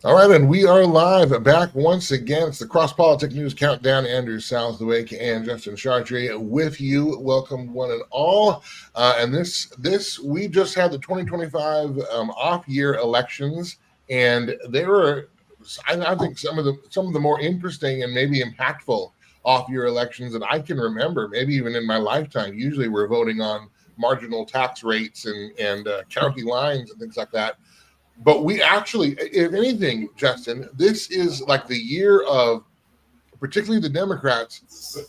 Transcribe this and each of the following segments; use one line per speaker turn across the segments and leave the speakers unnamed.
All right, and we are live back once again. It's the CrossPolitic News Countdown. Andrew Southwick and Justin Chartre with you. Welcome, one and all. And this we just had the 2025 off-year elections, and they were, I think, some of the more interesting and maybe impactful off-year elections that I can remember, maybe even in my lifetime. Usually, we're voting on marginal tax rates and county lines and things like that. But we actually, if anything, Justin, this is like the year of particularly the Democrats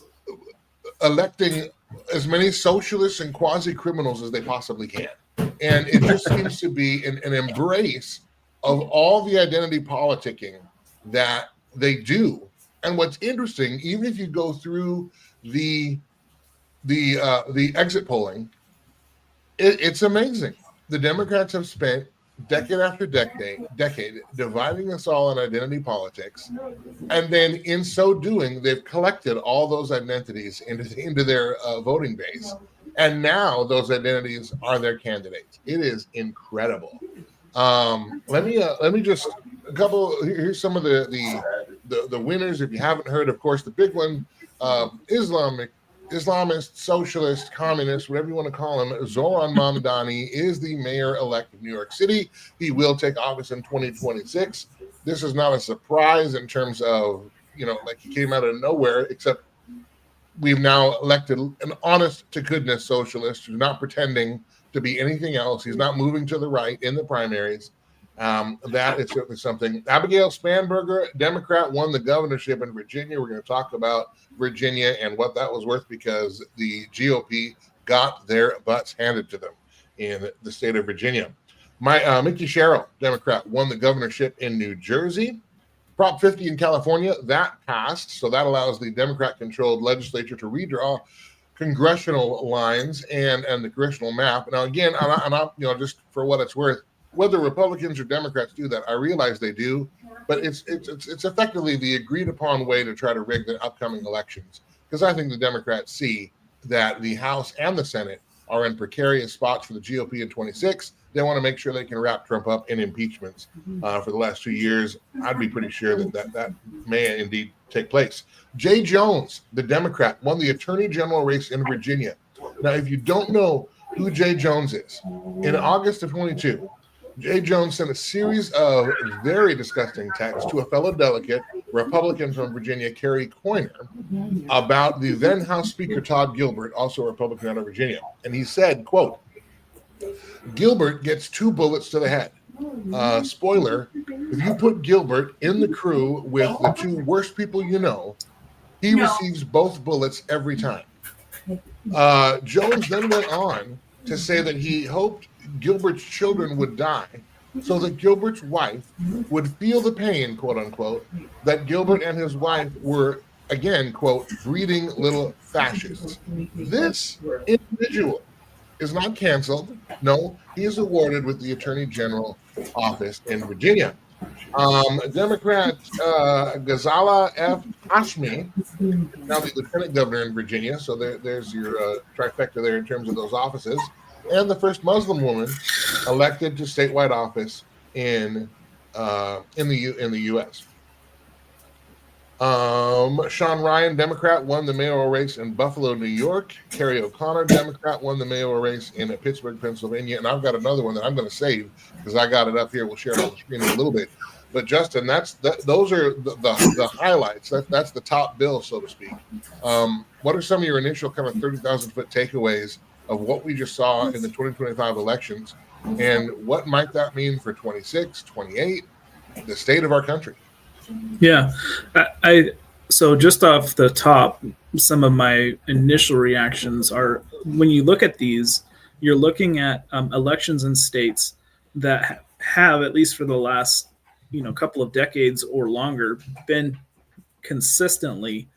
electing as many socialists and quasi-criminals as they possibly can. And it just seems to be an embrace of all the identity politicking that they do. And what's interesting, even if you go through the exit polling, it's amazing. The Democrats have spent decade after decade dividing us all in identity politics, and then in so doing, they've collected all those identities into their voting base, and now those identities are their candidates. It is incredible. Let me just a couple. Here's some of the winners. If you haven't heard, of course, the big one, Islamist, socialist, communist, whatever you want to call him, Zoran Mamdani is the mayor-elect of New York City. He will take office in 2026. This is not a surprise in terms of, like he came out of nowhere, except we've now elected an honest-to-goodness socialist who's not pretending to be anything else. He's not moving to the right in the primaries. That is certainly something. Abigail Spanberger, Democrat, won the governorship in Virginia. We're going to talk about Virginia and what that was worth because the GOP got their butts handed to them in the state of Virginia. Mickey Sherrill, Democrat, won the governorship in New Jersey. Prop 50 in California, that passed. So that allows the Democrat-controlled legislature to redraw congressional lines and the congressional map. Now, again, I'm not, just for what it's worth, whether Republicans or Democrats do that, I realize they do, but it's effectively the agreed upon way to try to rig the upcoming elections. Because I think the Democrats see that the House and the Senate are in precarious spots for the GOP in 26. They want to make sure they can wrap Trump up in impeachments for the last 2 years. I'd be pretty sure that may indeed take place. Jay Jones, the Democrat, won the Attorney General race in Virginia. Now, if you don't know who Jay Jones is, in August of 22, Jay Jones sent a series of very disgusting texts to a fellow delegate, Republican from Virginia, Kerry Coyner, about the then House Speaker Todd Gilbert, also a Republican out of Virginia. And he said, quote, Gilbert gets 2 bullets to the head. Spoiler, if you put Gilbert in the crew with the 2 worst people you know, he receives both bullets every time. Jones then went on to say that he hoped Gilbert's children would die so that Gilbert's wife would feel the pain, quote unquote, that Gilbert and his wife were, again, quote, breeding little fascists. This individual is not canceled. No, he is awarded with the Attorney General office in Virginia. Democrat Ghazala F. Hashmi, now the Lieutenant Governor in Virginia, so there's your trifecta there in terms of those offices, and the first Muslim woman elected to statewide office in the U.S. Sean Ryan, Democrat, won the mayoral race in Buffalo, New York. Kerry O'Connor, Democrat, won the mayoral race in Pittsburgh, Pennsylvania. And I've got another one that I'm going to save because I got it up here. We'll share it on the screen in a little bit. But Justin, those are the highlights. That's the top bill, so to speak. What are some of your initial kind of 30,000-foot takeaways of what we just saw in the 2025 elections, and what might that mean for 26, 28, the state of our country?
Yeah, so just off the top, some of my initial reactions are when you look at these, you're looking at elections in states that have, at least for the last couple of decades or longer, been consistently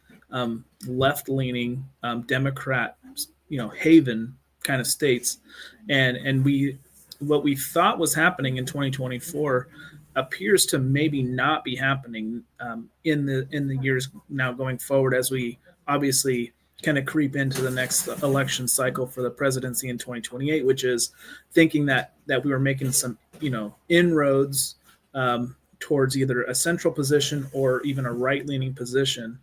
left-leaning Democrat, haven kind of states, and what we thought was happening in 2024 appears to maybe not be happening in the years now going forward, as we obviously kind of creep into the next election cycle for the presidency in 2028, which is thinking that we were making some inroads towards either a central position or even a right-leaning position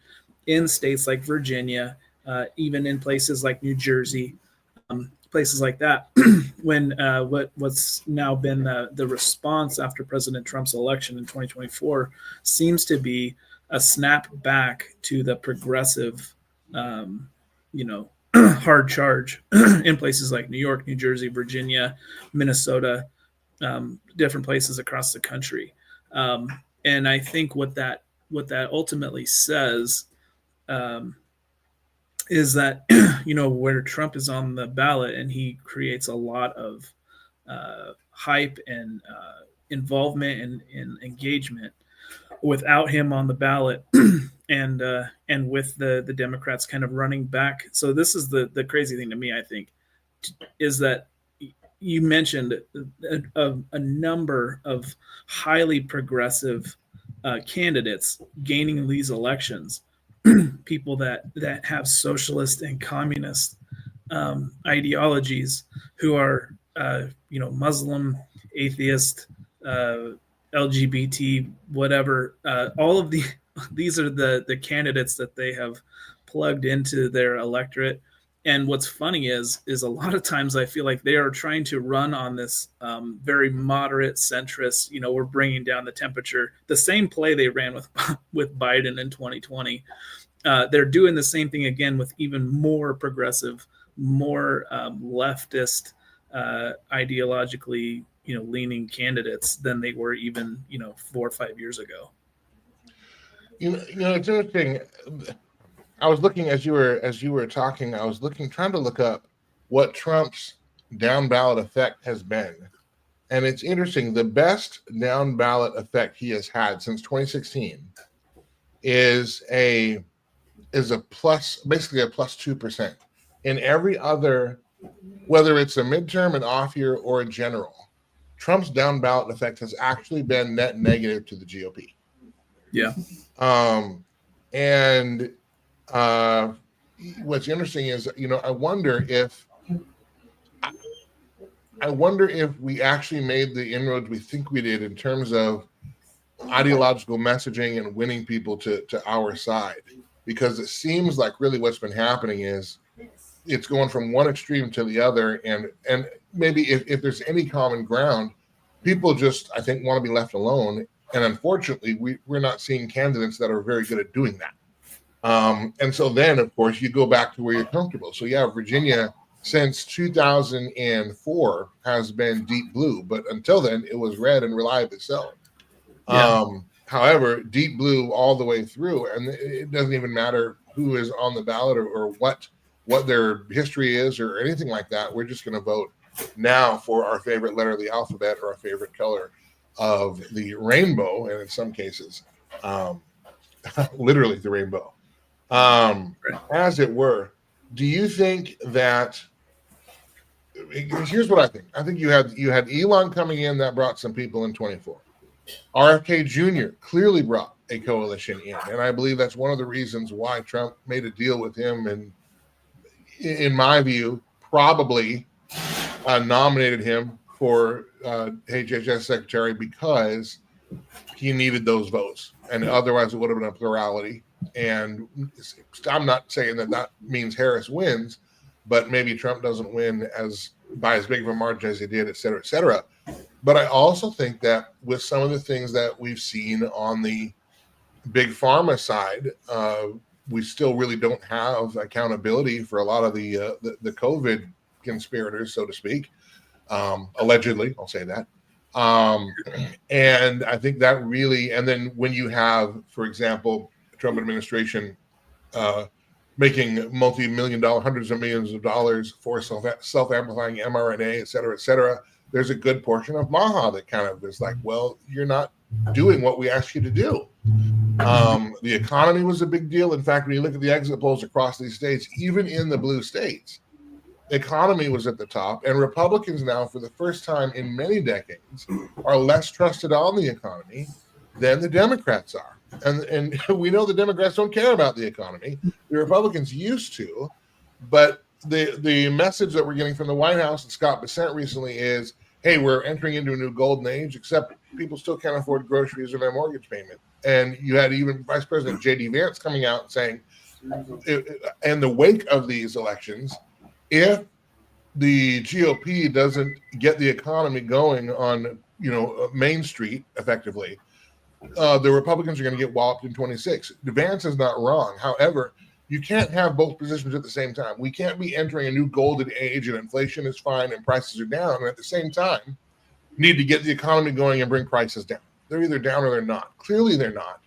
in states like Virginia, even in places like New Jersey, places like that. When what's now been the response after President Trump's election in 2024 seems to be a snap back to the progressive, you know, hard charge in places like New York, New Jersey, Virginia, Minnesota, different places across the country. And I think what that ultimately says, is that where Trump is on the ballot and he creates a lot of hype and involvement and engagement. Without him on the ballot, and with the Democrats kind of running back. So this is the crazy thing to me, I think, is that you mentioned a number of highly progressive candidates gaining these elections, people that have socialist and communist ideologies, who are Muslim, atheist, LGBT, whatever. All of these are the candidates that they have plugged into their electorate. And what's funny is a lot of times I feel like they are trying to run on this very moderate centrist, we're bringing down the temperature. The same play they ran with Biden in 2020. They're doing the same thing again with even more progressive, more leftist, ideologically, leaning candidates than they were even, 4 or 5 years ago.
It's interesting. I was looking as you were talking. I was trying to look up what Trump's down ballot effect has been, and it's interesting. The best down ballot effect he has had since 2016 is basically a plus 2%. In every other, whether it's a midterm, an off year, or a general, Trump's down ballot effect has actually been net negative to the GOP.
Yeah.
And what's interesting is, I wonder if we actually made the inroads we think we did in terms of ideological messaging and winning people to our side, because it seems like really what's been happening is it's going from one extreme to the other, and maybe if there's any common ground, people just, I think, want to be left alone. And unfortunately, we're not seeing candidates that are very good at doing that. And so then, of course, you go back to where you're comfortable. So yeah, Virginia since 2004 has been deep blue, but until then it was red and reliably so. Yeah. However, deep blue all the way through, and it doesn't even matter who is on the ballot or what their history is or anything like that. We're just going to vote now for our favorite letter of the alphabet or our favorite color of the rainbow, and in some cases, literally the rainbow, as it were. Do you think that? Here's what I think. I think you had Elon coming in that brought some people in 24. RFK Jr. clearly brought a coalition in, and I believe that's one of the reasons why Trump made a deal with him, and in my view, probably nominated him for HHS secretary because he needed those votes, and otherwise it would have been a plurality. And I'm not saying that means Harris wins, but maybe Trump doesn't win by as big of a margin as he did, et cetera, et cetera. But I also think that with some of the things that we've seen on the big pharma side, we still really don't have accountability for a lot of the COVID conspirators, so to speak. Allegedly, I'll say that. And I think that really, and then when you have, for example, the Trump administration making multi-million dollar, hundreds of millions of dollars for self-amplifying mRNA, et cetera, there's a good portion of MAHA that kind of is like, well, you're not doing what we asked you to do. The economy was a big deal. In fact, when you look at the exit polls across these states, even in the blue states, the economy was at the top, and Republicans now, for the first time in many decades, are less trusted on the economy than the Democrats are. And we know the Democrats don't care about the economy. The Republicans used to, but the message that we're getting from the White House and Scott Bessent recently is, hey, we're entering into a new golden age, except people still can't afford groceries or their mortgage payment. And you had even Vice President J.D. Vance coming out and saying, in the wake of these elections, if the GOP doesn't get the economy going on, Main Street effectively, the Republicans are going to get walloped in 26. Vance is not wrong. However, you can't have both positions at the same time. We can't be entering a new golden age and inflation is fine and prices are down, and at the same time need to get the economy going and bring prices down. They're either down or they're not. Clearly they're not.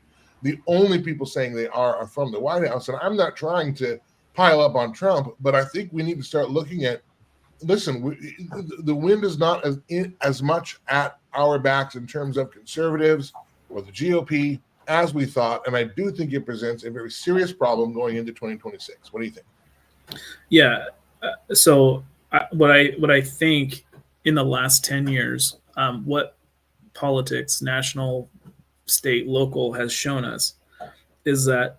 The only people saying they are from the White House, and I'm not trying to pile up on Trump, but I think we need to start looking at, listen, the wind is not as much at our backs in terms of conservatives or the GOP as we thought, and I do think it presents a very serious problem going into 2026. What do you think?
Yeah. So what I think in the last 10 years, what politics, national, state, local, has shown us is that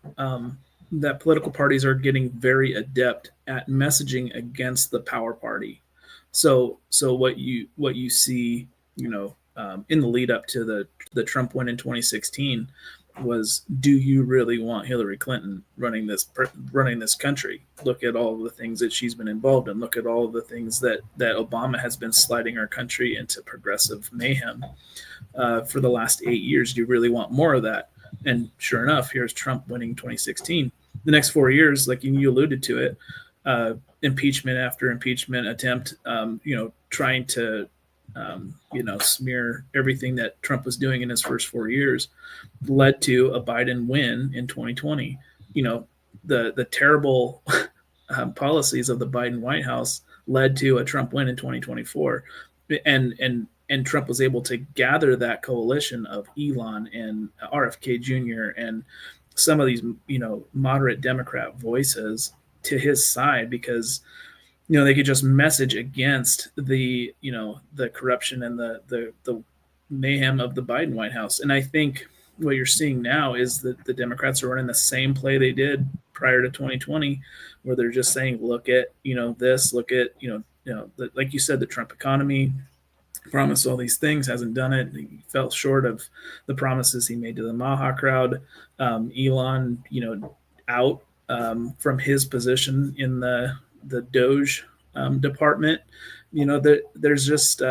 that political parties are getting very adept at messaging against the power party. So what you see, in the lead up to the Trump win in 2016 was, do you really want Hillary Clinton running this country? Look at all of the things that she's been involved in. Look at all of the things that Obama has been sliding our country into progressive mayhem for the last 8 years. Do you really want more of that? And sure enough, here's Trump winning 2016. The next 4 years, like you alluded to it, impeachment after impeachment attempt, trying to smear everything that Trump was doing in his first 4 years, led to a Biden win in 2020. The terrible policies of the Biden White House led to a Trump win in 2024, and Trump was able to gather that coalition of Elon and RFK Jr. and some of these moderate Democrat voices to his side, because they could just message against the corruption and the mayhem of the Biden White House. And I think what you're seeing now is that the Democrats are running the same play they did prior to 2020, where they're just saying, look at this, look at like you said, the Trump economy, promised all these things, hasn't done it. He fell short of the promises he made to the Maha crowd. Elon, out from his position in the Doge department. There's just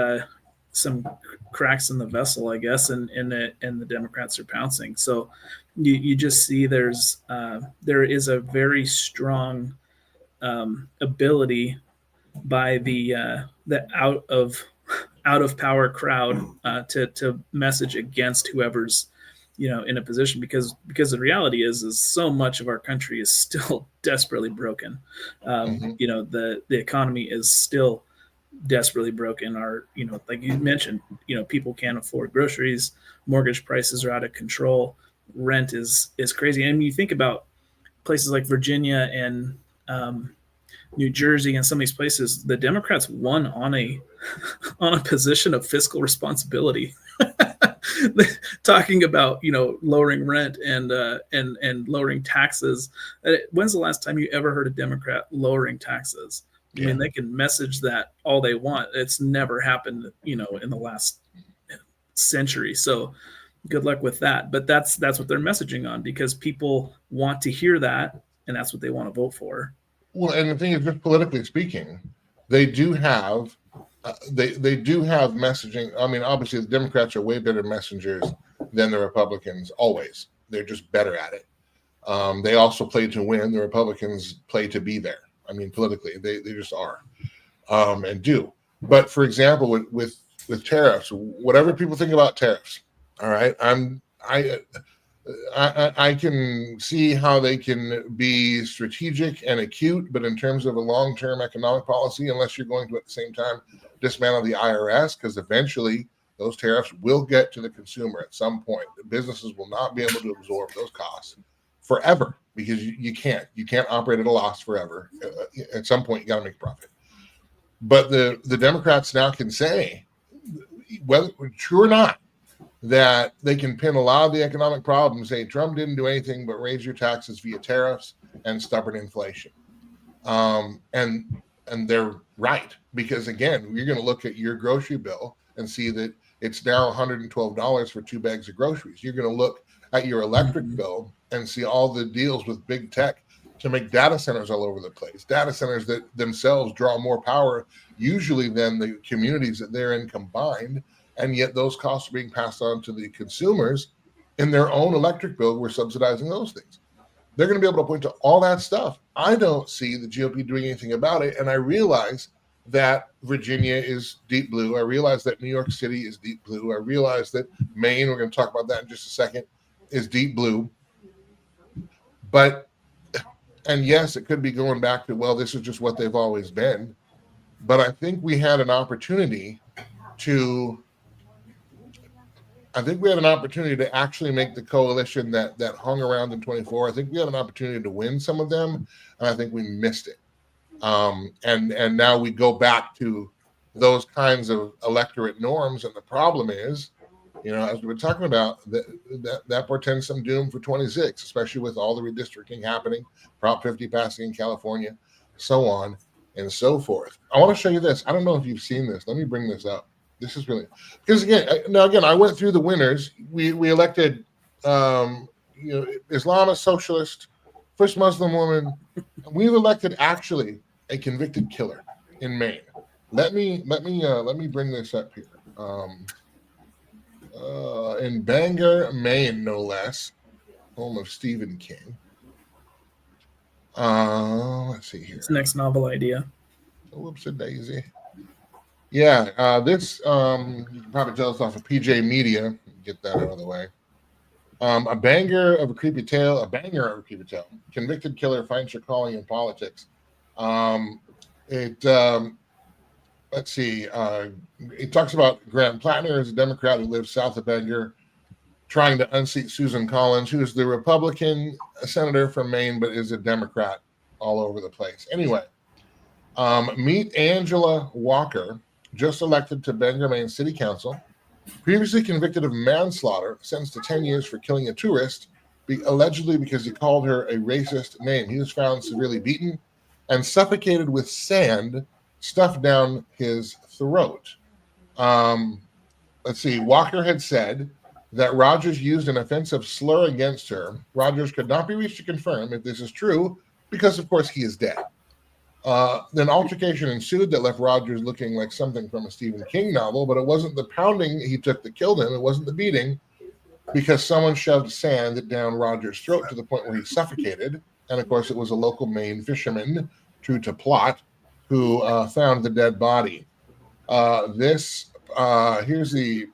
some cracks in the vessel, I guess, and the Democrats are pouncing. So you just see there is a very strong ability by the out of power crowd to message against whoever's in a position, because the reality is so much of our country is still desperately broken. The economy is still desperately broken. Our like you mentioned, people can't afford groceries, mortgage prices are out of control, rent is crazy. And you think about places like Virginia and New Jersey and some of these places, the Democrats won on a position of fiscal responsibility, talking about lowering rent and lowering taxes. When's the last time you ever heard a Democrat lowering taxes? I mean, they can message that all they want. It's never happened, in the last century. So good luck with that. But that's what they're messaging on, because people want to hear that, and that's what they want to vote for.
Well, and the thing is, just politically speaking, they do have they do have messaging. I mean, obviously, the Democrats are way better messengers than the Republicans. Always, they're just better at it. They also play to win. The Republicans play to be there. I mean, politically, they just are and do. But for example, with tariffs, whatever people think about tariffs, all right, I can see how they can be strategic and acute, but in terms of a long-term economic policy, unless you're going to at the same time dismantle the IRS, because eventually those tariffs will get to the consumer at some point. The businesses will not be able to absorb those costs forever, because you can't operate at a loss forever. At some point, you got to make a profit. But the Democrats now can say, whether true or not, that they can pin a lot of the economic problems, say Trump didn't do anything but raise your taxes via tariffs and stubborn inflation. And And they're right, because again, you're going to look at your grocery bill and see that it's now $112 for 2 bags of groceries. You're going to look at your electric bill and see all the deals with big tech to make data centers all over the place. Data centers that themselves draw more power usually than the communities that they're in combined. And yet those costs are being passed on to the consumers in their own electric bill. We're subsidizing those things. They're going to be able to point to all that stuff. I don't see the GOP doing anything about it. And I realize that Virginia is deep blue. I realize that New York City is deep blue. I realize that Maine, we're going to talk about that in just a second, is deep blue. But, and yes, it could be going back to, well, this is just what they've always been. But I think we had an opportunity to actually make the coalition that hung around in 24. I think we had an opportunity to win some of them, and I think we missed it. And now we go back to those kinds of electorate norms, and the problem is, as we were talking about, that portends some doom for 26, especially with all the redistricting happening, Prop 50 passing in California, so on and so forth. I want to show you this. I don't know if you've seen this. Let me bring this up. This is really, because again, I went through the winners. We elected, Islamist, socialist, first Muslim woman. We've elected actually a convicted killer in Maine. Let me bring this up here. In Bangor, Maine, no less, home of Stephen King. Let's see here.
It's the next novel idea.
Whoops-a-daisy. Yeah, this, you can probably tell us off of PJ Media. Get that out of the way. A banger of a creepy tale. Convicted killer finds your calling in politics. Let's see. It talks about Graham Plattner as a Democrat who lives south of Bangor, trying to unseat Susan Collins, who is the Republican senator from Maine, but is a Democrat all over the place. Anyway, meet Angela Walker, just elected to Bangor, Maine City Council, previously convicted of manslaughter, sentenced to 10 years for killing a tourist, allegedly because he called her a racist name. He was found severely beaten and suffocated with sand stuffed down his throat. Let's see. Walker had said that Rogers used an offensive slur against her. Rogers could not be reached to confirm if this is true because, of course, he is dead. Then altercation ensued that left Rogers looking like something from a Stephen King novel, but it wasn't the pounding he took that killed him. It wasn't the beating, because someone shoved sand down Rogers' throat to the point where he suffocated. And, of course, it was a local Maine fisherman, true to plot, who found the dead body. Here's the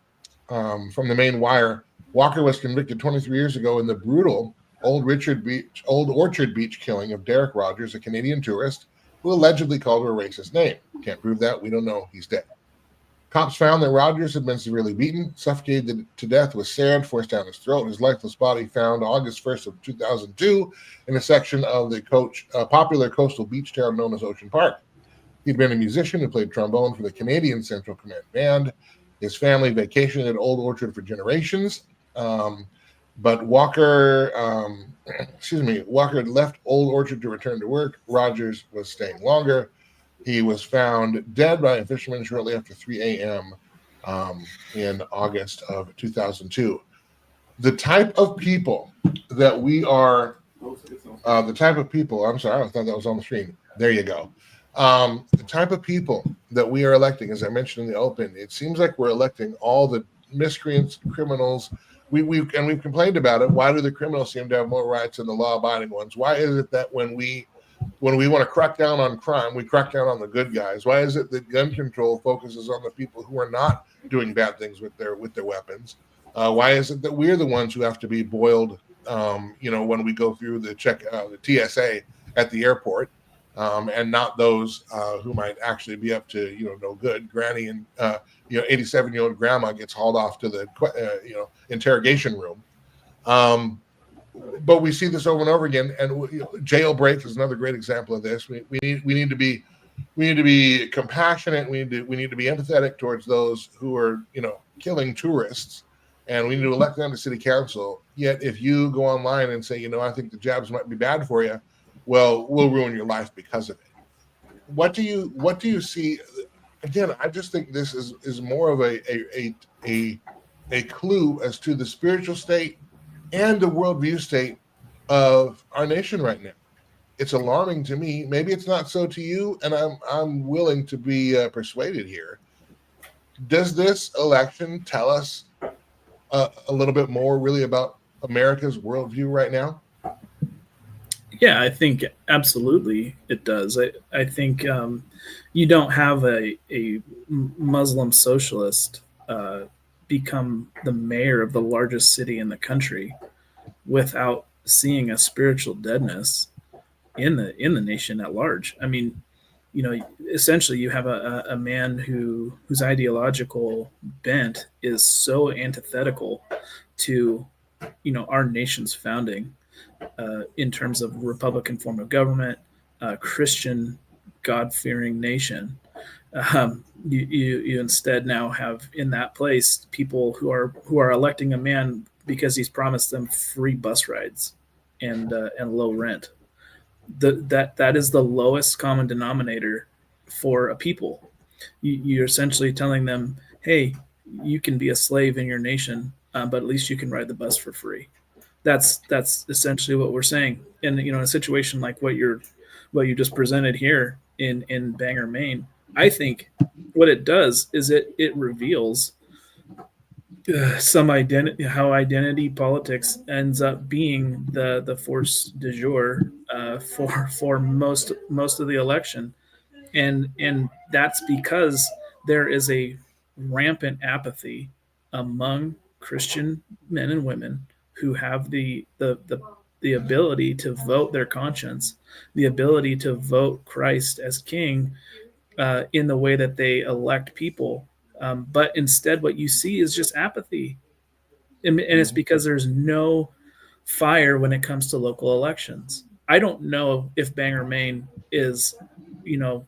from the Maine Wire. Walker was convicted 23 years ago in the brutal Old Orchard Beach killing of Derek Rogers, a Canadian tourist who allegedly called her a racist name. Can't prove that. We don't know. He's dead. Cops found that Rogers had been severely beaten, suffocated to death with sand forced down his throat. His lifeless body found August 1st of 2002 in a section of the popular coastal beach town known as Ocean Park. He'd been a musician who played trombone for the Canadian Central Command Band. His family vacationed at Old Orchard for generations. But Walker had left Old Orchard to return to work. Rogers was staying longer. He was found dead by a fisherman shortly after 3 a.m. In August of 2002. The type of people that we are, I'm sorry, I thought that was on the screen. There you go. The type of people that we are electing, as I mentioned in the open, it seems like we're electing all the miscreants, criminals. We've complained about it. Why do the criminals seem to have more rights than the law-abiding ones? Why is it that when we want to crack down on crime, we crack down on the good guys? Why is it that gun control focuses on the people who are not doing bad things with their weapons? Why is it that we're the ones who have to be boiled, when we go through the TSA at the airport, and not those who might actually be up to, no good? Granny and 87-year-old grandma gets hauled off to the interrogation room. But we see this over and over again, and jailbreak is another great example of this. We need to be compassionate. We need to be empathetic towards those who are killing tourists, and we need to elect them to city council. Yet if you go online and say, I think the jabs might be bad for you, well, we'll ruin your life because of it. what do you see? Again, I just think this is more of a clue as to the spiritual state and the worldview state of our nation right now. It's alarming to me. Maybe it's not so to you, and I'm willing to be persuaded here. Does this election tell us a little bit more, really, about America's worldview right now?
Yeah, I think absolutely it does. I think you don't have a Muslim socialist become the mayor of the largest city in the country without seeing a spiritual deadness in the nation at large. I mean, essentially you have a man whose ideological bent is so antithetical to our nation's founding, in terms of Republican form of government, Christian, God-fearing nation. You instead now have in that place people who are electing a man because he's promised them free bus rides and low rent. That is the lowest common denominator for a people. You're essentially telling them, hey, you can be a slave in your nation, but at least you can ride the bus for free. That's essentially what we're saying. And in a situation like what you just presented here in Bangor, Maine, I think what it does is it reveals some identity, how identity politics ends up being the force du jour for most of the election, and that's because there is a rampant apathy among Christian men and women who have the ability to vote their conscience, the ability to vote Christ as King, in the way that they elect people. But instead, what you see is just apathy, and it's because there's no fire when it comes to local elections. I don't know if Bangor, Maine is, a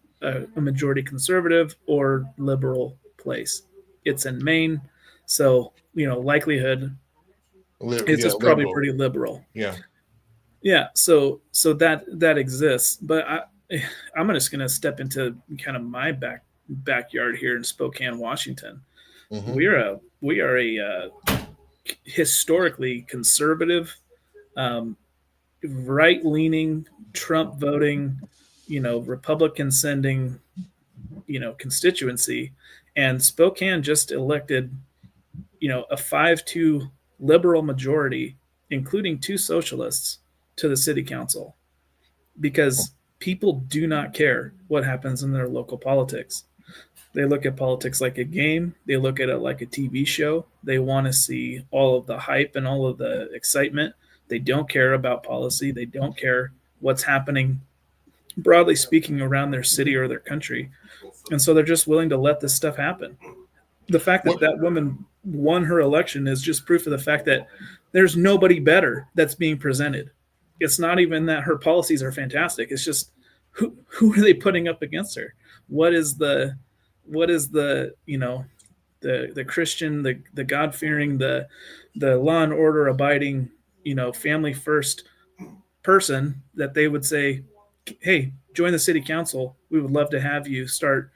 majority conservative or liberal place. It's in Maine, so likelihood is
Yeah,
it's probably
liberal.
pretty liberal.
Yeah.
Yeah, so that exists, but I'm just going to step into kind of my backyard here in Spokane, Washington.
Mm-hmm.
We are a historically conservative, right leaning, Trump voting, Republican sending, constituency, and Spokane just elected, a 5-2 liberal majority, including 2 socialists, to the city council, because people do not care what happens in their local politics. They look at politics like a game. They look at it like a TV show. They want to see all of the hype and all of the excitement. They don't care about policy. They don't care what's happening, broadly speaking, around their city or their country. And so they're just willing to let this stuff happen. The fact that
What
that woman won her election is just proof of the fact that there's nobody better that's being presented. It's not even that her policies are fantastic. It's just who are they putting up against her? What is the the Christian, the God fearing, the law and order abiding, family first person that they would say, hey, join the city council. We would love to have you start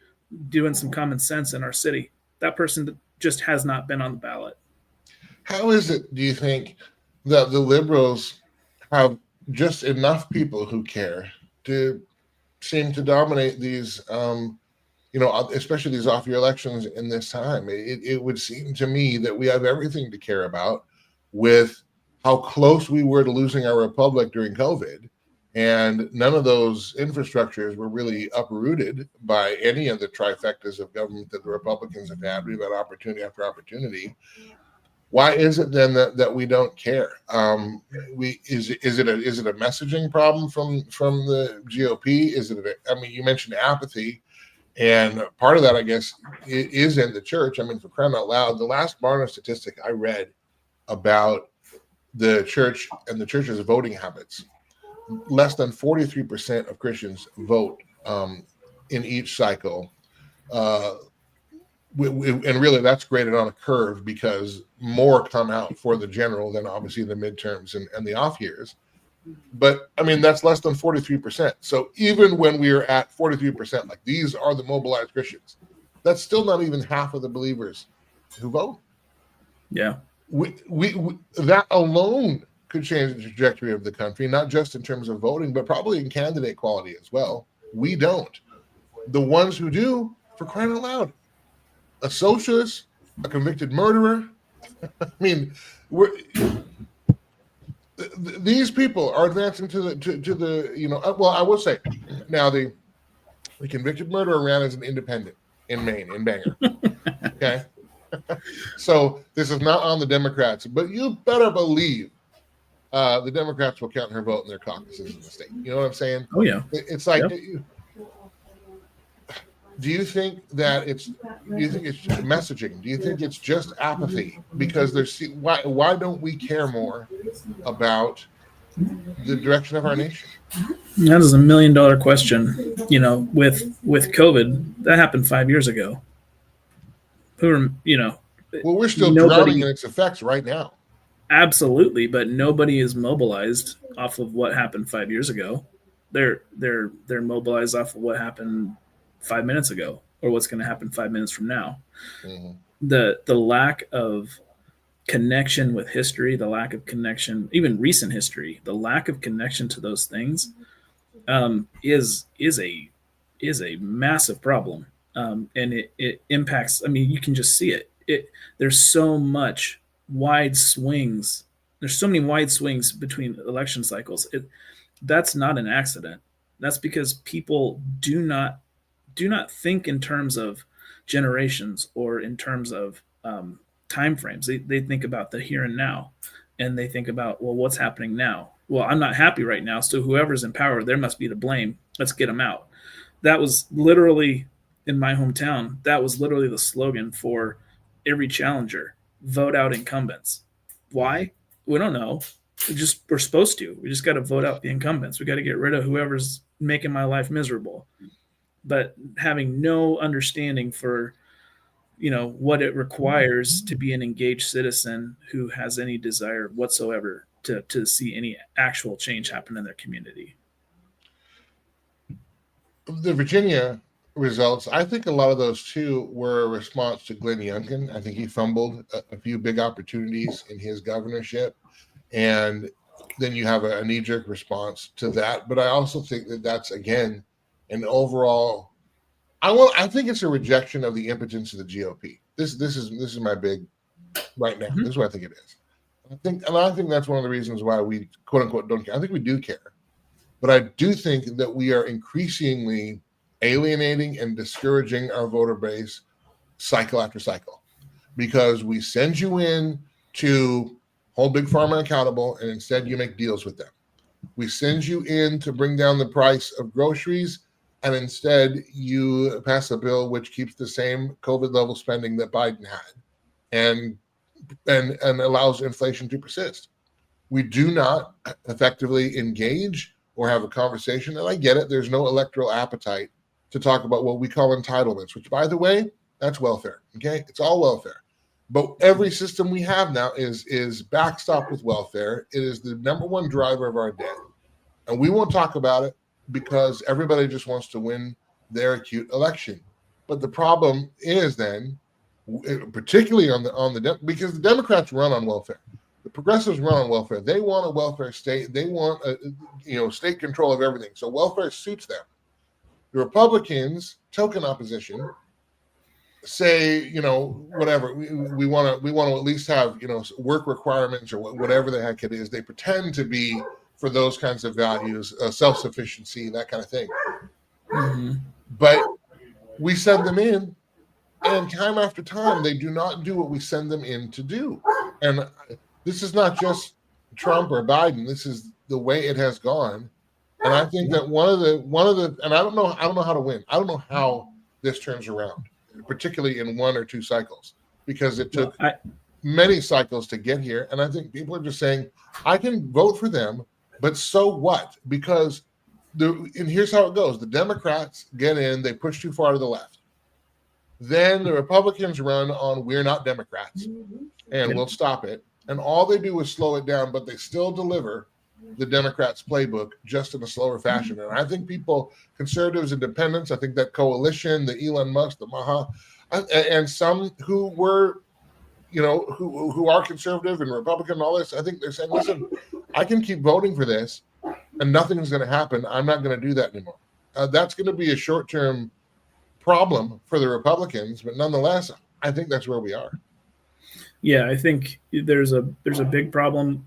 doing some common sense in our city. That person just has not been on the ballot.
How is it, do you think, that the liberals have just enough people who care to seem to dominate these, especially these off-year elections in this time? It would seem to me that we have everything to care about with how close we were to losing our republic during COVID. And none of those infrastructures were really uprooted by any of the trifectas of government that the Republicans have had. We've had opportunity after opportunity. Why is it then that we don't care? Is it a messaging problem from the GOP? You mentioned apathy, and part of that, I guess, is in the church. I mean, for crying out loud, the last Barna statistic I read about the church and the church's voting habits, less than 43% of Christians vote in each cycle. And really, that's graded on a curve because more come out for the general than obviously the midterms and the off years. But I mean, that's less than 43%. So even when we are at 43%, like these are the mobilized Christians, that's still not even half of the believers who vote.
Yeah.
We that alone could change the trajectory of the country, not just in terms of voting, but probably in candidate quality as well. We don't. The ones who do, for crying out loud, a socialist, a convicted murderer. I mean, these people are advancing to the you know. Well, I will say now the convicted murderer ran as an independent in Maine, in Bangor. Okay. So this is not on the Democrats, but you better believe the Democrats will count her vote in their caucuses in the state. You know what I'm saying?
Oh yeah.
It's like,
Yep.
do you think it's messaging? Do you think it's just apathy? Because why don't we care more about the direction of our nation?
That is $1 million question. You know, with COVID, that happened 5 years ago. Well,
we're still drowning in its effects right now.
Absolutely, but nobody is mobilized off of what happened 5 years ago. They're mobilized off of what happened 5 minutes ago, or what's going to happen 5 minutes from now. Mm-hmm. The lack of connection with history, the lack of connection, even recent history, the lack of connection to those things, is a massive problem, and it impacts. I mean, you can just see it. There's so much wide swings. There's so many wide swings between election cycles. That's not an accident. That's because people do not think in terms of generations or in terms of time frames. They think about the here and now, and they think about, well, what's happening now? Well, I'm not happy right now, so whoever's in power, there must be to blame. Let's get them out. That was literally, in my hometown, that was literally the slogan for every challenger: vote out incumbents. Why? We don't know. We're supposed to. We just got to vote out the incumbents. We got to get rid of whoever's making my life miserable. But having no understanding for, what it requires to be an engaged citizen who has any desire whatsoever to see any actual change happen in their community.
The Virginia results, I think a lot of those too were a response to Glenn Youngkin. I think he fumbled a few big opportunities in his governorship, and then you have a knee-jerk response to that. But I also think that that's, again, an overall, I think it's a rejection of the impotence of the GOP. This is my big right now. Mm-hmm. This is what I think it is. I think that's one of the reasons why we quote unquote don't care. I think we do care, but I do think that we are increasingly alienating and discouraging our voter base cycle after cycle, because we send you in to hold Big Pharma accountable, and instead you make deals with them. We send you in to bring down the price of groceries, and instead you pass a bill which keeps the same COVID level spending that Biden had, and allows inflation to persist. We do not effectively engage or have a conversation, and I get it. There's no electoral appetite to talk about what we call entitlements, which, by the way, that's welfare. Okay, it's all welfare. But every system we have now is backstopped with welfare. It is the number one driver of our debt, and we won't talk about it because everybody just wants to win their acute election. But the problem is then, particularly because the Democrats run on welfare, the progressives run on welfare. They want a welfare state. They want state control of everything. So welfare suits them. The Republicans, token opposition, say, whatever, we want to at least have, work requirements or whatever the heck it is. They pretend to be for those kinds of values, self-sufficiency, that kind of thing. Mm-hmm. But we send them in, and time after time, they do not do what we send them in to do. And this is not just Trump or Biden. This is the way it has gone. And I think that one of the, and I don't know how to win. I don't know how this turns around, particularly in one or two cycles, because it took many cycles to get here. And I think people are just saying, I can vote for them, but so what? Because and here's how it goes. The Democrats get in, they push too far to the left. Then the Republicans run on, we're not Democrats, and we'll stop it. And all they do is slow it down, but they still deliver the Democrats' playbook just in a slower fashion. And I think people, conservatives, independents, I think that coalition, the Elon Musk, the Maha, and some who were, who are conservative and Republican and all this, I think they're saying, listen, I can keep voting for this and nothing's going to happen. I'm not going to do that anymore. That's going to be a short-term problem for the Republicans, but nonetheless, I think that's where we are.
Yeah, I think there's a big problem.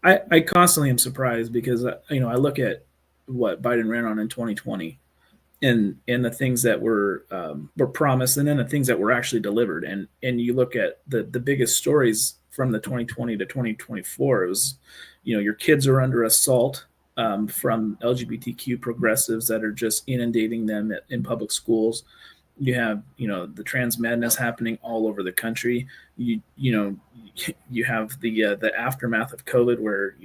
I constantly am surprised because I look at what Biden ran on in 2020 and the things that were promised and then the things that were actually delivered, and you look at the biggest stories from the 2020 to 2024. It was, your kids are under assault from LGBTQ progressives that are just inundating them in public schools. You have, the trans madness happening all over the country. You have the aftermath of COVID where,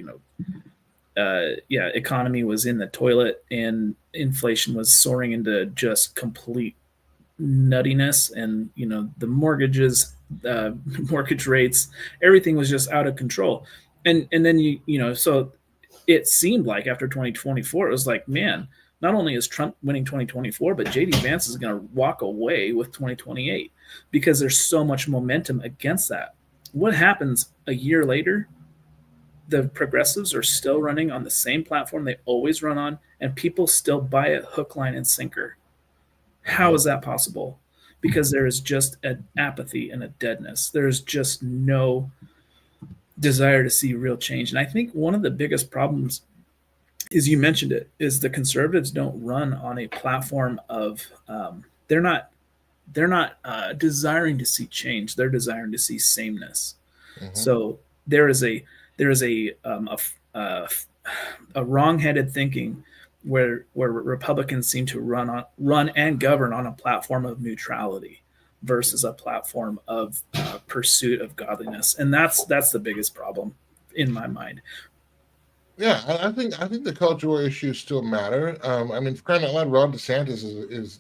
economy was in the toilet and inflation was soaring into just complete nuttiness. And, the mortgages, mortgage rates, everything was just out of control. And then, so it seemed like after 2024, it was like, man, not only is Trump winning 2024, but JD Vance is going to walk away with 2028 because there's so much momentum against that. What happens a year later? The progressives are still running on the same platform they always run on, and people still buy it hook, line, and sinker. How is that possible? Because there is just an apathy and a deadness. There's just no desire to see real change. And I think one of the biggest problems is, you mentioned it, is the conservatives don't run on a platform of they're not desiring to see change. They're desiring to see sameness. Mm-hmm. So there is a wrong-headed thinking where Republicans seem to run and govern on a platform of neutrality versus a platform of pursuit of godliness, and that's the biggest problem in my mind.
Yeah, I think the cultural issues still matter. I mean, for crying out loud, Ron DeSantis is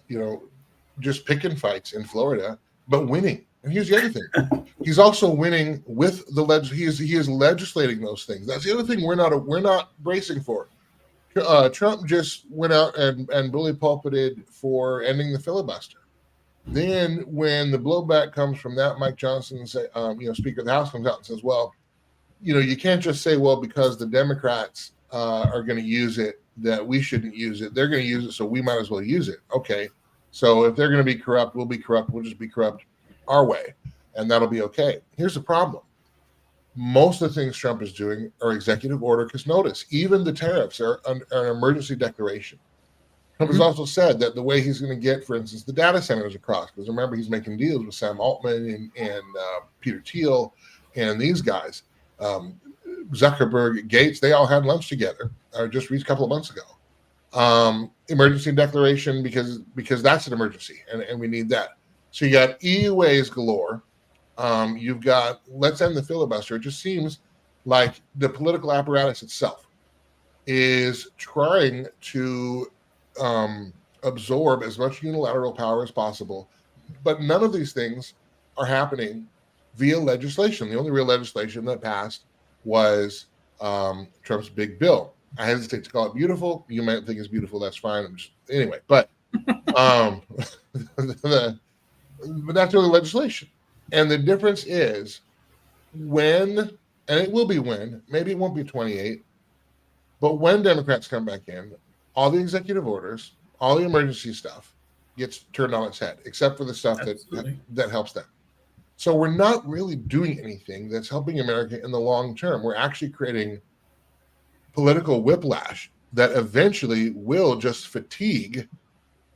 just picking fights in Florida, but winning. And here's the other thing: he's also winning with the he is legislating those things. That's the other thing we're not bracing for. Trump just went out and bully pulpited for ending the filibuster. Then, when the blowback comes from that, Mike Johnson, Speaker of the House, comes out and says, "Well, you can't just say, well, because the Democrats are going to use it, that we shouldn't use it. They're going to use it, so we might as well use it." Okay, so if they're going to be corrupt, we'll be corrupt. We'll just be corrupt our way, and that'll be okay. Here's the problem. Most of the things Trump is doing are executive order, because notice, even the tariffs are an emergency declaration. Trump has also said that the way he's going to get, for instance, the data centers across, because remember, he's making deals with Sam Altman and Peter Thiel and these guys. Zuckerberg, Gates, they all had lunch together just a couple of months ago. Emergency declaration, because that's an emergency, and we need that. So you got EUAs galore. You've got let's end the filibuster. It just seems like the political apparatus itself is trying to absorb as much unilateral power as possible, but none of these things are happening via legislation. The only real legislation that passed was Trump's big bill. I hesitate to call it beautiful. You might think it's beautiful. That's fine. Anyway, but but that's really legislation. And the difference is when, and it will be when, maybe it won't be 28, but when Democrats come back in, all the executive orders, all the emergency stuff gets turned on its head, except for the stuff that helps them. So we're not really doing anything that's helping America in the long term. We're actually creating political whiplash that eventually will just fatigue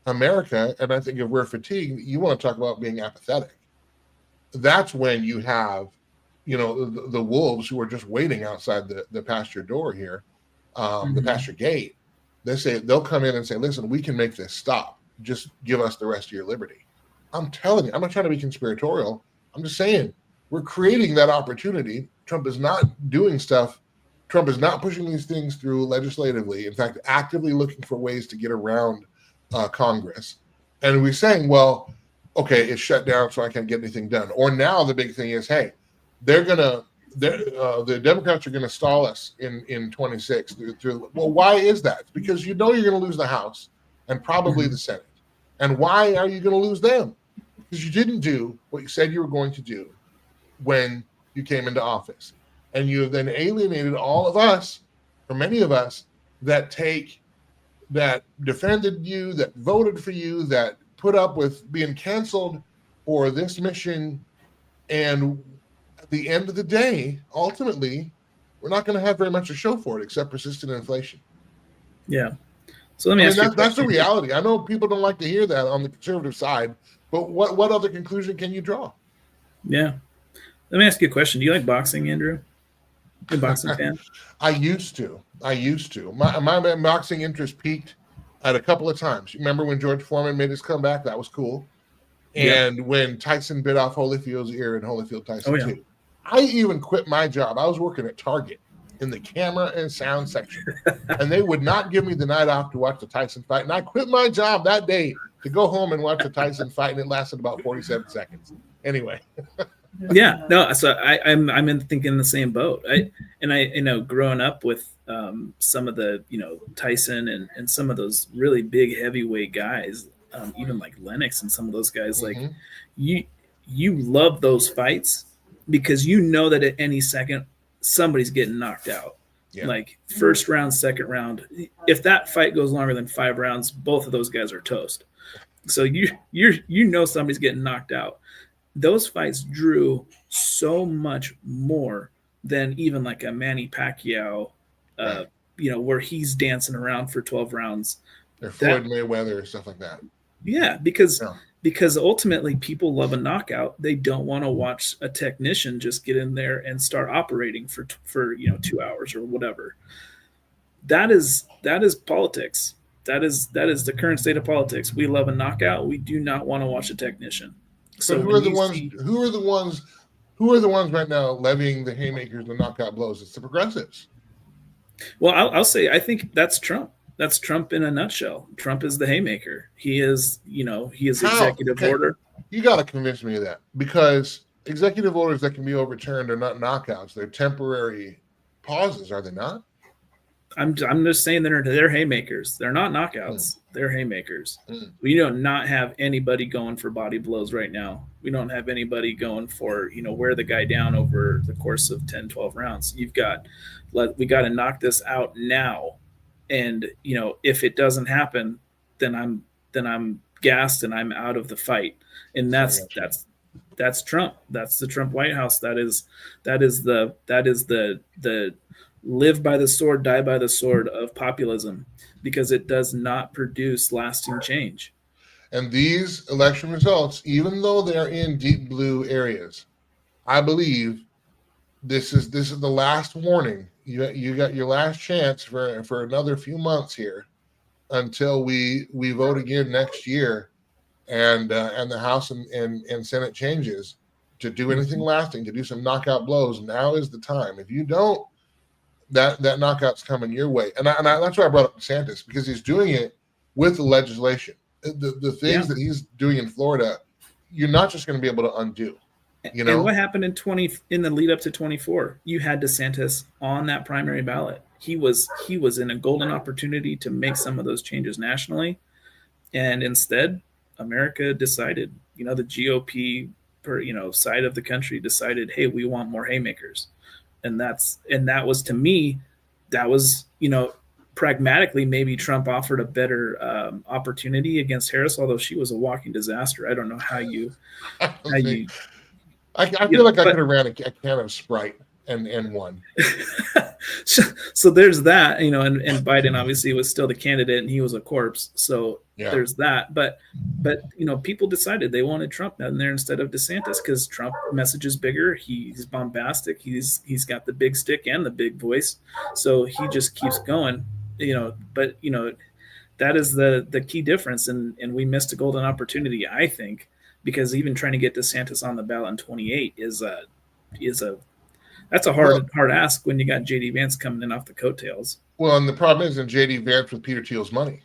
America. And I think if we're fatigued, you want to talk about being apathetic. That's when you have, the wolves who are just waiting outside the pasture door here, the pasture gate. They'll come in and say, listen, we can make this stop. Just give us the rest of your liberty. I'm telling you, I'm not trying to be conspiratorial. I'm just saying we're creating that opportunity. Trump is not doing stuff. Trump is not pushing these things through legislatively. In fact, actively looking for ways to get around Congress. And we're saying, well, okay, it's shut down, so I can't get anything done. Or now the big thing is, hey, they're gonna the Democrats are going to stall us in 26. Well, why is that? Because you know you're going to lose the House and probably the Senate. And why are you going to lose them? Because you didn't do what you said you were going to do when you came into office. And you have then alienated all of us, or many of us, that defended you, that voted for you, that put up with being canceled for this mission. And at the end of the day, ultimately, we're not going to have very much to show for it except persistent inflation.
Yeah. So let me ask you.
That's the reality. I know people don't like to hear that on the conservative side, but what other conclusion can you draw?
Yeah. Let me ask you a question. Do you like boxing, Andrew? You a boxing fan?
I used to. My boxing interest peaked at a couple of times. You remember when George Foreman made his comeback? That was cool. And when Tyson bit off Holyfield's ear and Holyfield Tyson too. I even quit my job. I was working at Target in the camera and sound section. And they would not give me the night off to watch the Tyson fight. And I quit my job that day to go home and watch the Tyson fight, and it lasted about 47 seconds. Anyway.
Yeah, no. So I'm thinking the same boat. I growing up with some of the Tyson and some of those really big heavyweight guys, even like Lennox and some of those guys, like you love those fights because you know that at any second somebody's getting knocked out. Yeah. Like first round, second round. If that fight goes longer than 5 rounds, both of those guys are toast. So you know somebody's getting knocked out. Those fights drew so much more than even like a Manny Pacquiao, where he's dancing around for 12 rounds.
Or Floyd Mayweather or stuff like that.
Yeah, because ultimately people love a knockout. They don't want to watch a technician just get in there and start operating for 2 hours or whatever. That is politics. That is the current state of politics. We love a knockout. We do not want to watch a technician.
So who are the ones right now levying the haymakers and the knockout blows? It's the progressives.
Well, I'll say I think that's Trump. That's Trump in a nutshell. Trump is the haymaker. He is executive order. You got
to convince me of that, because executive orders that can be overturned are not knockouts. They're temporary pauses, are they not?
I'm just saying they're haymakers. They're not knockouts. They're haymakers. We don't not have anybody going for body blows right now. We don't have anybody going for, wear the guy down over the course of 10, 12 rounds. We got to knock this out now. And, if it doesn't happen, then I'm gassed and I'm out of the fight. And that's Trump. That's the Trump White House. That is the live by the sword, die by the sword of populism, because it does not produce lasting change.
And these election results, even though they're in deep blue areas, I believe this is the last warning. You got your last chance for another few months here until we vote again next year, and the House and Senate changes to do anything lasting, to do some knockout blows. Now is the time. If you don't, that knockout's coming your way. And that's why I brought up DeSantis, because he's doing it with the legislation. The things that he's doing in Florida, you're not just going to be able to undo.
And what happened in the lead up to 24? You had DeSantis on that primary ballot. He was in a golden opportunity to make some of those changes nationally, and instead, America decided. The GOP, side of the country decided, hey, we want more haymakers, and that was, to me, that was pragmatically, maybe Trump offered a better opportunity against Harris, although she was a walking disaster. I don't know how you.
I feel like I could have ran a can of Sprite and won.
So there's that, and Biden obviously was still the candidate and he was a corpse. So there's that. But people decided they wanted Trump in there instead of DeSantis, because Trump message is bigger. He's bombastic. He's got the big stick and the big voice. So he just keeps going, but that is the key difference. And we missed a golden opportunity, I think, because even trying to get DeSantis on the ballot in 28 that's a hard ask when you got J.D. Vance coming in off the coattails.
Well, and the problem is in J.D. Vance with Peter Thiel's money,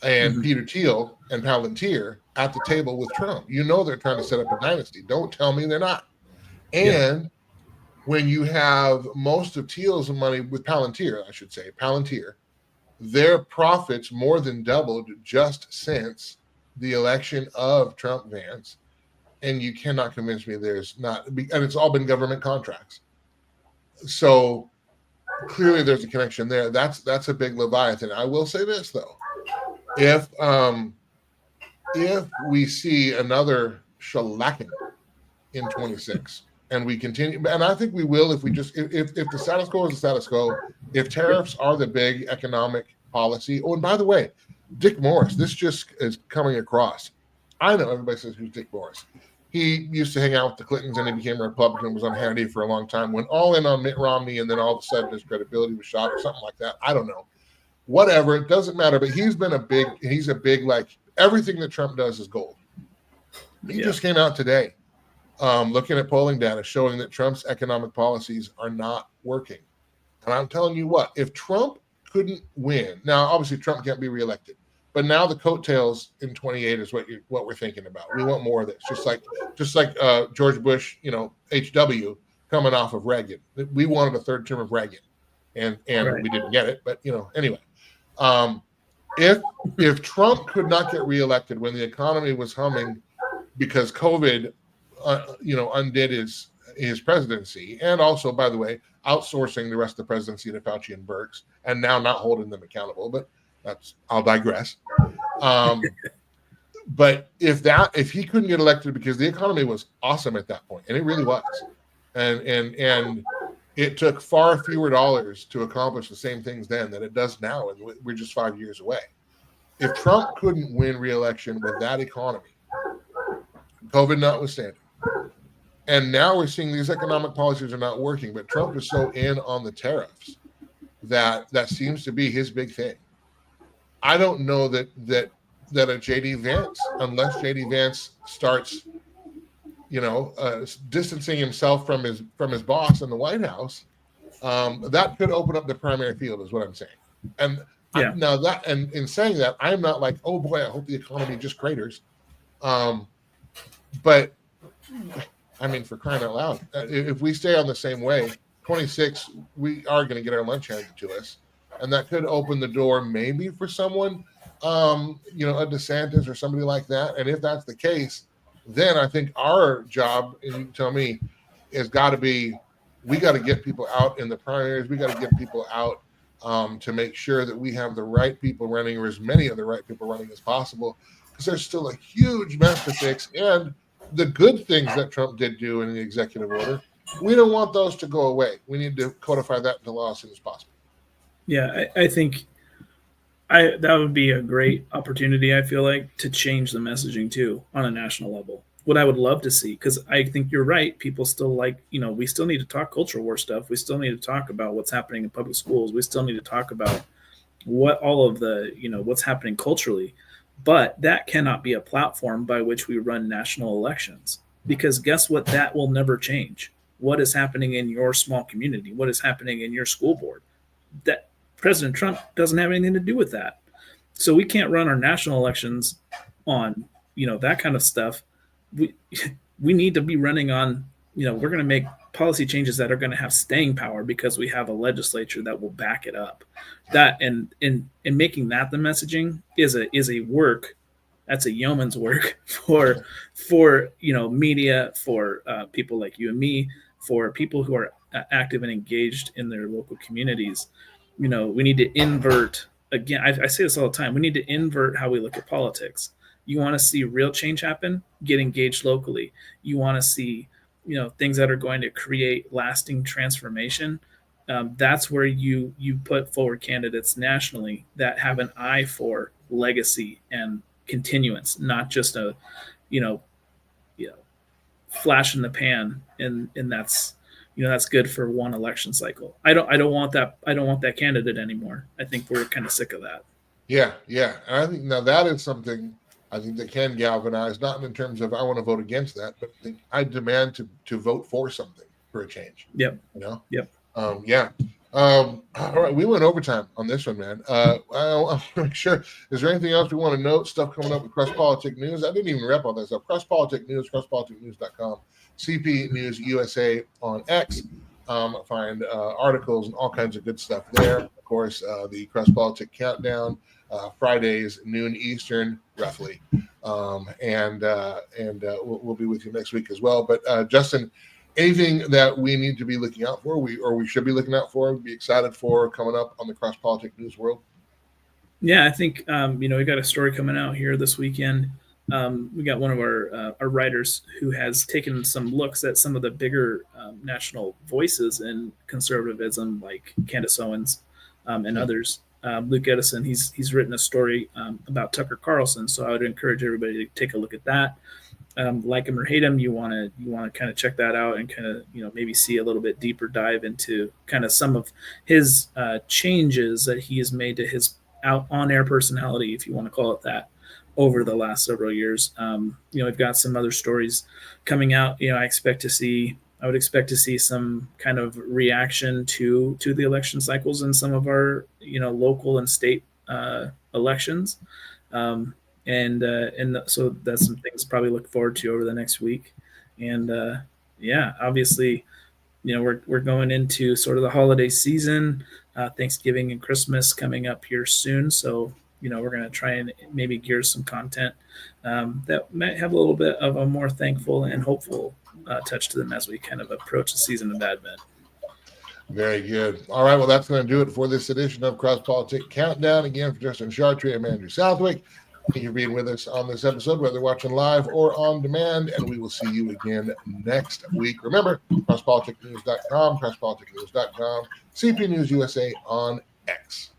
and Peter Thiel and Palantir at the table with Trump. They're trying to set up a dynasty. Don't tell me they're not. And when you have most of Teal's money with Palantir, I should say, Palantir, their profits more than doubled just since the election of Trump Vance. And you cannot convince me there's not, and it's all been government contracts. So clearly there's a connection there. That's a big Leviathan. I will say this though. If we see another shellacking in 26 and we continue, and I think we will if we just if the status quo is the status quo, if tariffs are the big economic policy. Oh, and by the way, Dick Morris, this just is coming across. I know everybody says who's Dick Morris. He used to hang out with the Clintons and he became a Republican, was on Hannity for a long time, went all in on Mitt Romney, and then all of a sudden his credibility was shot or something like that. I don't know. Whatever, it doesn't matter. But he's a big, like, everything that Trump does is gold. He just came out today looking at polling data showing that Trump's economic policies are not working. And I'm telling you what, if Trump couldn't win, now obviously Trump can't be reelected, but now the coattails in 28 is what we're thinking about. We want more of this, just like George Bush, HW coming off of Reagan. We wanted a third term of Reagan, and right. We didn't get it. But anyway, if Trump could not get reelected when the economy was humming because COVID, undid his presidency, and also, by the way, outsourcing the rest of the presidency to Fauci and Birx, and now not holding them accountable, but. I'll digress. But if he couldn't get elected because the economy was awesome at that point, and it really was, and it took far fewer dollars to accomplish the same things then than it does now, and we're just 5 years away. If Trump couldn't win re-election with that economy, COVID notwithstanding, and now we're seeing these economic policies are not working, but Trump is so in on the tariffs that seems to be his big thing. I don't know that a JD Vance, unless JD Vance starts, distancing himself from his boss in the White House, that could open up the primary field, is what I'm saying. And and in saying that, I'm not like, oh boy, I hope the economy just craters. But I mean, for crying out loud, if we stay on the same way, 26, we are going to get our lunch handed to us. And that could open the door maybe for someone, a DeSantis or somebody like that. And if that's the case, then I think our job, and you tell me, has got to be, we got to get people out in the primaries. We got to get people out to make sure that we have the right people running, or as many of the right people running as possible, because there's still a huge mess to fix. And the good things that Trump did do in the executive order, we don't want those to go away. We need to codify that into law as soon as possible.
Yeah, I think that would be a great opportunity, I feel like, to change the messaging too on a national level. What I would love to see, because I think you're right, people still we still need to talk culture war stuff. We still need to talk about what's happening in public schools. We still need to talk about what all of the, what's happening culturally. But that cannot be a platform by which we run national elections, because guess what? That will never change. What is happening in your small community? What is happening in your school board? That President Trump doesn't have anything to do with that. So we can't run our national elections on, that kind of stuff. We need to be running on, we're going to make policy changes that are going to have staying power because we have a legislature that will back it up. That and making that the messaging is a work. That's a yeoman's work for media, for people like you and me, for people who are active and engaged in their local communities. We need to invert, again, I say this all the time, we need to invert how we look at politics. You want to see real change happen? Get engaged locally. You want to see, things that are going to create lasting transformation? That's where you put forward candidates nationally that have an eye for legacy and continuance, not just a, flash in the pan, and that's that's good for one election cycle. I don't want that. I don't want that candidate anymore. I think we're kind of sick of that.
Yeah. And I think now that is something I think that can galvanize, not in terms of I want to vote against that, but I demand to vote for something, for a change.
Yep.
Yep. All right, we went overtime on this one, man. I want to make sure. Is there anything else we want to note? Stuff coming up with CrossPolitic News. I didn't even rep on this stuff. CrossPolitic News, CrossPoliticNews.com, CP News USA on X. find articles and all kinds of good stuff there. Of course, the CrossPolitic Countdown, Fridays, noon Eastern, roughly. We'll be with you next week as well. But Justin, anything that we need to be looking out for, we should be looking out for, be excited for coming up on the CrossPolitic News World?
Yeah, I think we got a story coming out here this weekend. We got one of our writers who has taken some looks at some of the bigger national voices in conservatism, like Candace Owens and others. Luke Edison, he's written a story about Tucker Carlson, so I would encourage everybody to take a look at that. Like him or hate him, you want to kind of check that out and kind of maybe see a little bit deeper dive into kind of some of his changes that he has made to his on-air personality, if you want to call it that, over the last several years. We've got some other stories coming out. I would expect to see some kind of reaction to the election cycles in some of our local and state elections. So that's some things to probably look forward to over the next week. And obviously, we're going into sort of the holiday season, Thanksgiving and Christmas coming up here soon. So, we're going to try and maybe gear some content that might have a little bit of a more thankful and hopeful touch to them as we kind of approach the season of Advent.
Very good. All right. Well, that's going to do it for this edition of CrossPolitic Countdown. Again, for Justin Chartree, I'm Andrew Southwick. Thank you for being with us on this episode, whether watching live or on demand, and we will see you again next week. Remember, CrossPoliticNews.com, CrossPoliticNews.com, CP News USA on X.